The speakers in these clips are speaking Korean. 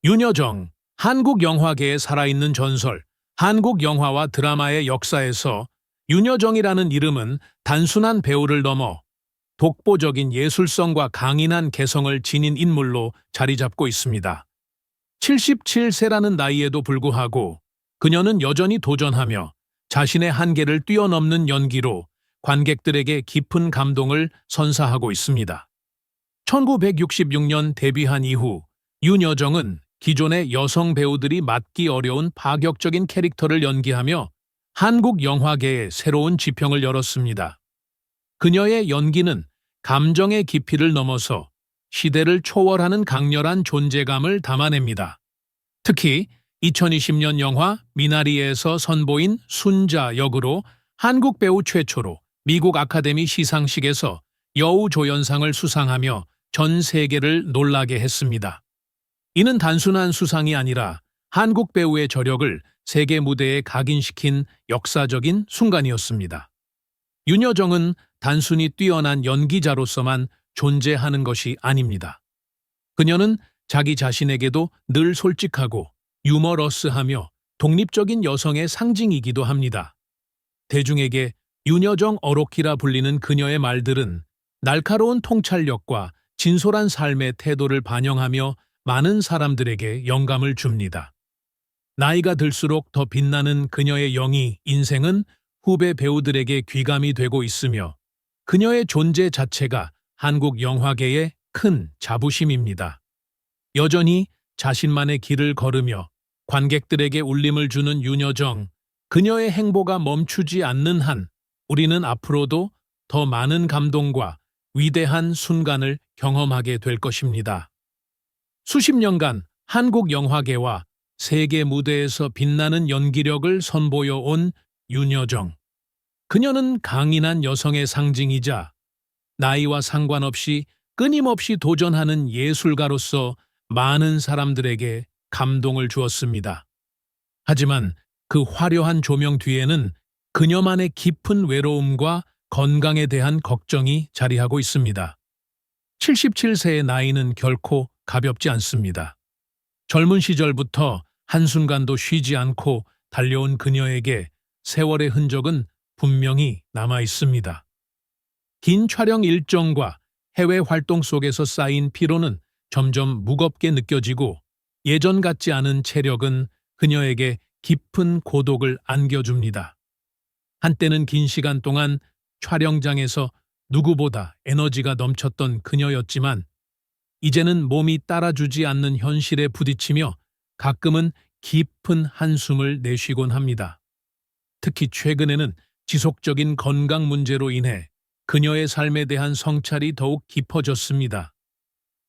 윤여정, 한국 영화계의 살아있는 전설, 한국 영화와 드라마의 역사에서 윤여정이라는 이름은 단순한 배우를 넘어 독보적인 예술성과 강인한 개성을 지닌 인물로 자리 잡고 있습니다. 77세라는 나이에도 불구하고 그녀는 여전히 도전하며 자신의 한계를 뛰어넘는 연기로 관객들에게 깊은 감동을 선사하고 있습니다. 1966년 데뷔한 이후 윤여정은 기존의 여성 배우들이 맡기 어려운 파격적인 캐릭터를 연기하며 한국 영화계에 새로운 지평을 열었습니다. 그녀의 연기는 감정의 깊이를 넘어서 시대를 초월하는 강렬한 존재감을 담아냅니다. 특히 2020년 영화 미나리에서 선보인 순자 역으로 한국 배우 최초로 미국 아카데미 시상식에서 여우조연상을 수상하며 전 세계를 놀라게 했습니다. 이는 단순한 수상이 아니라 한국 배우의 저력을 세계 무대에 각인시킨 역사적인 순간이었습니다. 윤여정은 단순히 뛰어난 연기자로서만 존재하는 것이 아닙니다. 그녀는 자기 자신에게도 늘 솔직하고 유머러스하며 독립적인 여성의 상징이기도 합니다. 대중에게 윤여정 어록히라 불리는 그녀의 말들은 날카로운 통찰력과 진솔한 삶의 태도를 반영하며 많은 사람들에게 영감을 줍니다. 나이가 들수록 더 빛나는 그녀의 영희 인생은 후배 배우들에게 귀감이 되고 있으며 그녀의 존재 자체가 한국 영화계의 큰 자부심입니다. 여전히 자신만의 길을 걸으며 관객들에게 울림을 주는 윤여정, 그녀의 행보가 멈추지 않는 한 우리는 앞으로도 더 많은 감동과 위대한 순간을 경험하게 될 것입니다. 수십 년간 한국 영화계와 세계 무대에서 빛나는 연기력을 선보여 온 윤여정. 그녀는 강인한 여성의 상징이자 나이와 상관없이 끊임없이 도전하는 예술가로서 많은 사람들에게 감동을 주었습니다. 하지만 그 화려한 조명 뒤에는 그녀만의 깊은 외로움과 건강에 대한 걱정이 자리하고 있습니다. 77세의 나이는 결코 가볍지 않습니다. 젊은 시절부터 한순간도 쉬지 않고 달려온 그녀에게 세월의 흔적은 분명히 남아 있습니다. 긴 촬영 일정과 해외 활동 속에서 쌓인 피로는 점점 무겁게 느껴지고 예전 같지 않은 체력은 그녀에게 깊은 고독을 안겨줍니다. 한때는 긴 시간 동안 촬영장에서 누구보다 에너지가 넘쳤던 그녀였지만 이제는 몸이 따라주지 않는 현실에 부딪히며 가끔은 깊은 한숨을 내쉬곤 합니다. 특히 최근에는 지속적인 건강 문제로 인해 그녀의 삶에 대한 성찰이 더욱 깊어졌습니다.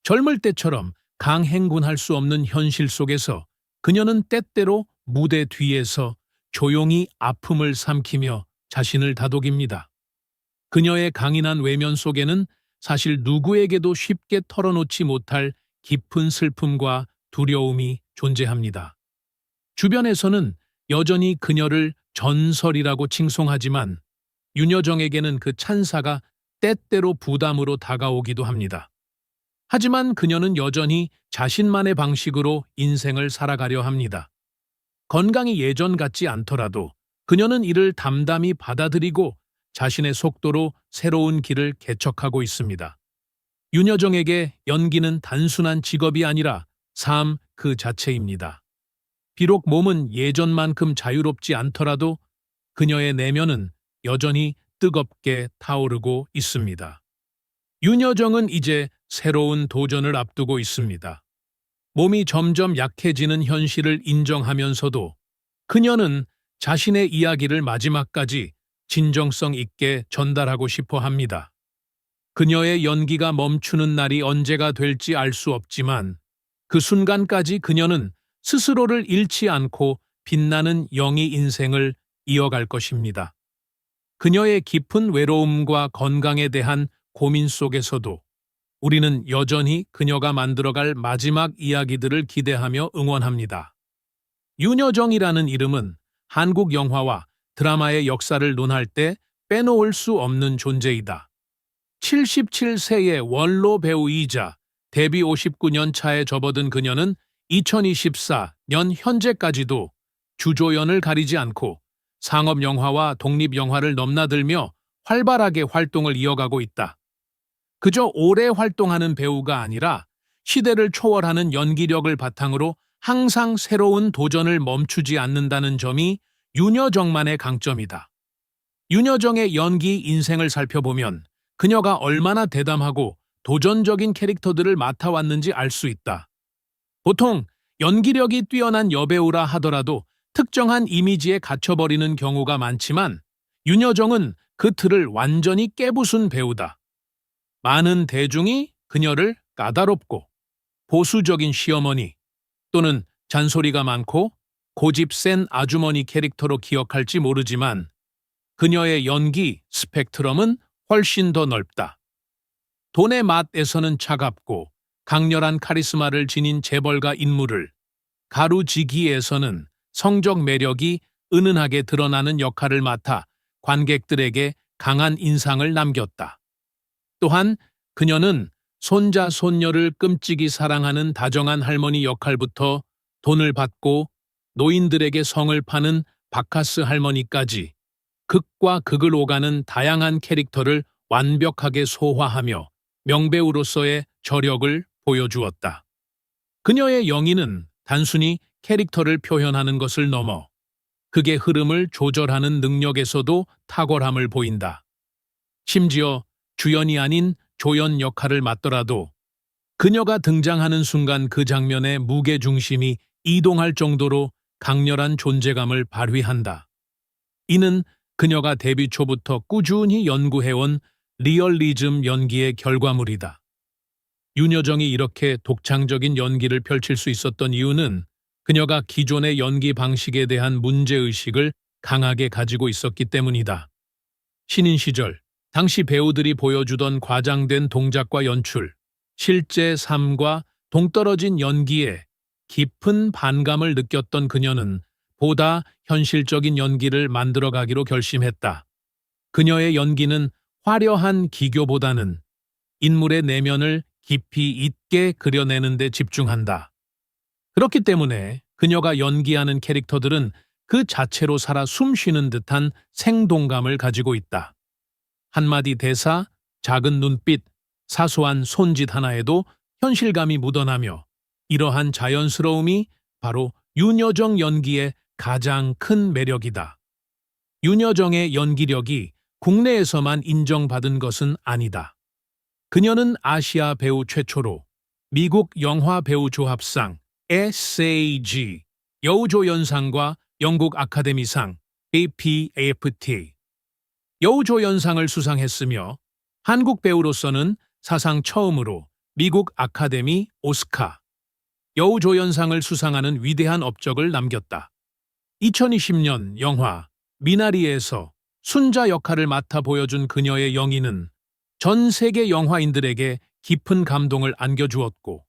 젊을 때처럼 강행군할 수 없는 현실 속에서 그녀는 때때로 무대 뒤에서 조용히 아픔을 삼키며 자신을 다독입니다. 그녀의 강인한 외면 속에는 사실 누구에게도 쉽게 털어놓지 못할 깊은 슬픔과 두려움이 존재합니다. 주변에서는 여전히 그녀를 전설이라고 칭송하지만 윤여정에게는 그 찬사가 때때로 부담으로 다가오기도 합니다. 하지만 그녀는 여전히 자신만의 방식으로 인생을 살아가려 합니다. 건강이 예전 같지 않더라도 그녀는 이를 담담히 받아들이고 자신의 속도로 새로운 길을 개척하고 있습니다. 윤여정에게 연기는 단순한 직업이 아니라 삶 그 자체입니다. 비록 몸은 예전만큼 자유롭지 않더라도 그녀의 내면은 여전히 뜨겁게 타오르고 있습니다. 윤여정은 이제 새로운 도전을 앞두고 있습니다. 몸이 점점 약해지는 현실을 인정하면서도 그녀는 자신의 이야기를 마지막까지 진정성 있게 전달하고 싶어 합니다. 그녀의 연기가 멈추는 날이 언제가 될지 알 수 없지만 그 순간까지 그녀는 스스로를 잃지 않고 빛나는 영희 인생을 이어갈 것입니다. 그녀의 깊은 외로움과 건강에 대한 고민 속에서도 우리는 여전히 그녀가 만들어갈 마지막 이야기들을 기대하며 응원합니다. 윤여정이라는 이름은 한국 영화와 드라마의 역사를 논할 때 빼놓을 수 없는 존재이다. 77세의 원로 배우이자 데뷔 59년 차에 접어든 그녀는 2024년 현재까지도 주조연을 가리지 않고 상업영화와 독립영화를 넘나들며 활발하게 활동을 이어가고 있다. 그저 오래 활동하는 배우가 아니라 시대를 초월하는 연기력을 바탕으로 항상 새로운 도전을 멈추지 않는다는 점이 윤여정만의 강점이다. 윤여정의 연기 인생을 살펴보면 그녀가 얼마나 대담하고 도전적인 캐릭터들을 맡아왔는지 알 수 있다. 보통 연기력이 뛰어난 여배우라 하더라도 특정한 이미지에 갇혀버리는 경우가 많지만 윤여정은 그 틀을 완전히 깨부순 배우다. 많은 대중이 그녀를 까다롭고 보수적인 시어머니 또는 잔소리가 많고 고집 센 아주머니 캐릭터로 기억할지 모르지만 그녀의 연기 스펙트럼은 훨씬 더 넓다. 돈의 맛에서는 차갑고 강렬한 카리스마를 지닌 재벌가 인물을, 가루지기에서는 성적 매력이 은은하게 드러나는 역할을 맡아 관객들에게 강한 인상을 남겼다. 또한 그녀는 손자, 손녀를 끔찍이 사랑하는 다정한 할머니 역할부터 돈을 받고 노인들에게 성을 파는 바카스 할머니까지 극과 극을 오가는 다양한 캐릭터를 완벽하게 소화하며 명배우로서의 저력을 보여주었다. 그녀의 영희는 단순히 캐릭터를 표현하는 것을 넘어 극의 흐름을 조절하는 능력에서도 탁월함을 보인다. 심지어 주연이 아닌 조연 역할을 맡더라도 그녀가 등장하는 순간 그 장면의 무게중심이 이동할 정도로 강렬한 존재감을 발휘한다. 이는 그녀가 데뷔 초부터 꾸준히 연구해온 리얼리즘 연기의 결과물이다. 윤여정이 이렇게 독창적인 연기를 펼칠 수 있었던 이유는 그녀가 기존의 연기 방식에 대한 문제의식을 강하게 가지고 있었기 때문이다. 신인 시절, 당시 배우들이 보여주던 과장된 동작과 연출, 실제 삶과 동떨어진 연기에 깊은 반감을 느꼈던 그녀는 보다 현실적인 연기를 만들어가기로 결심했다. 그녀의 연기는 화려한 기교보다는 인물의 내면을 깊이 있게 그려내는 데 집중한다. 그렇기 때문에 그녀가 연기하는 캐릭터들은 그 자체로 살아 숨쉬는 듯한 생동감을 가지고 있다. 한마디 대사, 작은 눈빛, 사소한 손짓 하나에도 현실감이 묻어나며 이러한 자연스러움이 바로 윤여정 연기의 가장 큰 매력이다. 윤여정의 연기력이 국내에서만 인정받은 것은 아니다. 그녀는 아시아 배우 최초로 미국 영화 배우 조합상 SAG, 여우조연상과 영국 아카데미상 BAFTA, 여우조연상을 수상했으며 한국 배우로서는 사상 처음으로 미국 아카데미 오스카, 여우조연상을 수상하는 위대한 업적을 남겼다. 2020년 영화 미나리에서 순자 역할을 맡아 보여준 그녀의 영희는 전 세계 영화인들에게 깊은 감동을 안겨주었고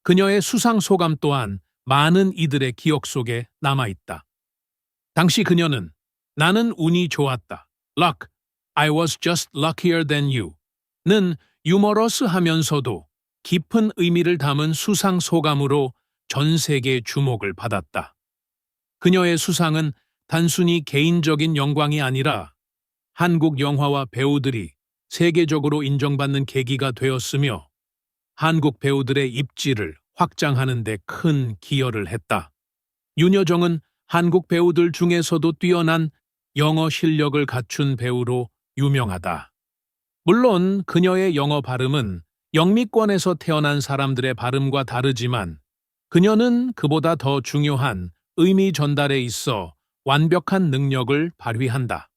그녀의 수상 소감 또한 많은 이들의 기억 속에 남아있다. 당시 그녀는 나는 운이 좋았다. Luck, I was just luckier than you 는 유머러스하면서도 깊은 의미를 담은 수상 소감으로 전 세계 주목을 받았다. 그녀의 수상은 단순히 개인적인 영광이 아니라 한국 영화와 배우들이 세계적으로 인정받는 계기가 되었으며 한국 배우들의 입지를 확장하는 데 큰 기여를 했다. 윤여정은 한국 배우들 중에서도 뛰어난 영어 실력을 갖춘 배우로 유명하다. 물론 그녀의 영어 발음은 영미권에서 태어난 사람들의 발음과 다르지만 그녀는 그보다 더 중요한 의미 전달에 있어 완벽한 능력을 발휘한다.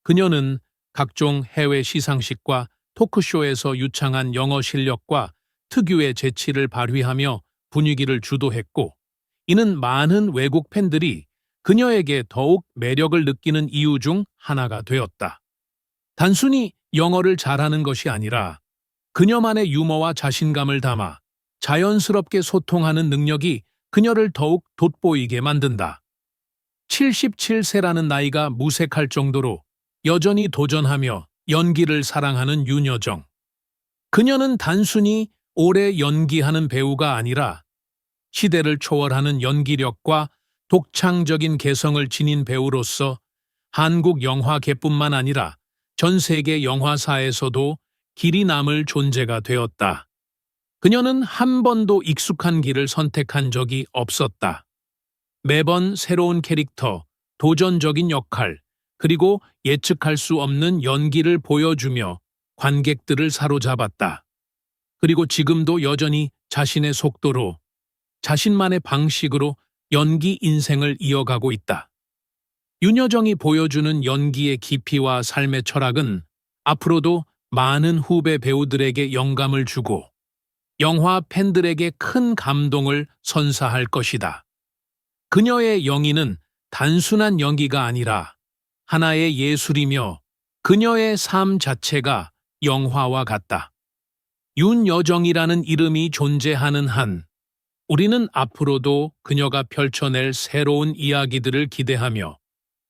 그녀는 각종 해외 시상식과 토크쇼에서 유창한 영어 실력과 특유의 재치를 발휘하며 분위기를 주도했고, 이는 많은 외국 팬들이 그녀에게 더욱 매력을 느끼는 이유 중 하나가 되었다. 단순히 영어를 잘하는 것이 아니라 그녀만의 유머와 자신감을 담아 자연스럽게 소통하는 능력이 그녀를 더욱 돋보이게 만든다. 77세라는 나이가 무색할 정도로 여전히 도전하며 연기를 사랑하는 윤여정. 그녀는 단순히 오래 연기하는 배우가 아니라 시대를 초월하는 연기력과 독창적인 개성을 지닌 배우로서 한국 영화계뿐만 아니라 전 세계 영화사에서도 길이 남을 존재가 되었다. 그녀는 한 번도 익숙한 길을 선택한 적이 없었다. 매번 새로운 캐릭터, 도전적인 역할, 그리고 예측할 수 없는 연기를 보여주며 관객들을 사로잡았다. 그리고 지금도 여전히 자신의 속도로, 자신만의 방식으로 연기 인생을 이어가고 있다. 윤여정이 보여주는 연기의 깊이와 삶의 철학은 앞으로도 많은 후배 배우들에게 영감을 주고 영화 팬들에게 큰 감동을 선사할 것이다. 그녀의 영희는 단순한 연기가 아니라 하나의 예술이며 그녀의 삶 자체가 영화와 같다. 윤여정이라는 이름이 존재하는 한 우리는 앞으로도 그녀가 펼쳐낼 새로운 이야기들을 기대하며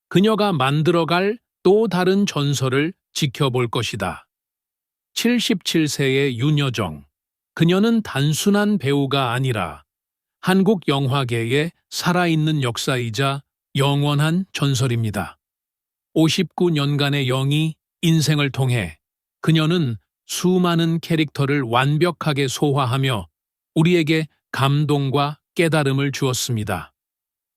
그녀가 만들어갈 또 다른 전설을 지켜볼 것이다. 77세의 윤여정. 그녀는 단순한 배우가 아니라 한국 영화계의 살아있는 역사이자 영원한 전설입니다. 59년간의 영희 인생을 통해 그녀는 수많은 캐릭터를 완벽하게 소화하며 우리에게 감동과 깨달음을 주었습니다.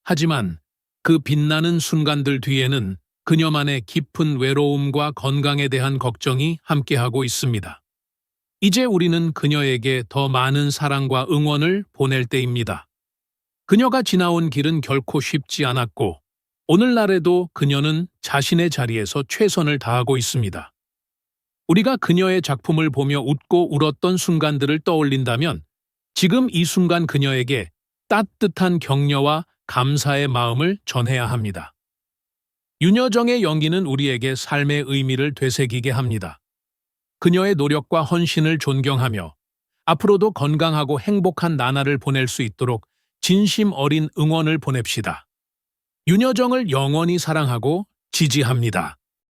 하지만 그 빛나는 순간들 뒤에는 그녀만의 깊은 외로움과 건강에 대한 걱정이 함께하고 있습니다. 이제 우리는 그녀에게 더 많은 사랑과 응원을 보낼 때입니다. 그녀가 지나온 길은 결코 쉽지 않았고 오늘날에도 그녀는 자신의 자리에서 최선을 다하고 있습니다. 우리가 그녀의 작품을 보며 웃고 울었던 순간들을 떠올린다면 지금 이 순간 그녀에게 따뜻한 격려와 감사의 마음을 전해야 합니다. 윤여정의 연기는 우리에게 삶의 의미를 되새기게 합니다. 그녀의 노력과 헌신을 존경하며 앞으로도 건강하고 행복한 나날을 보낼 수 있도록 진심 어린 응원을 보냅시다. 윤여정을 영원히 사랑하고 지지합니다.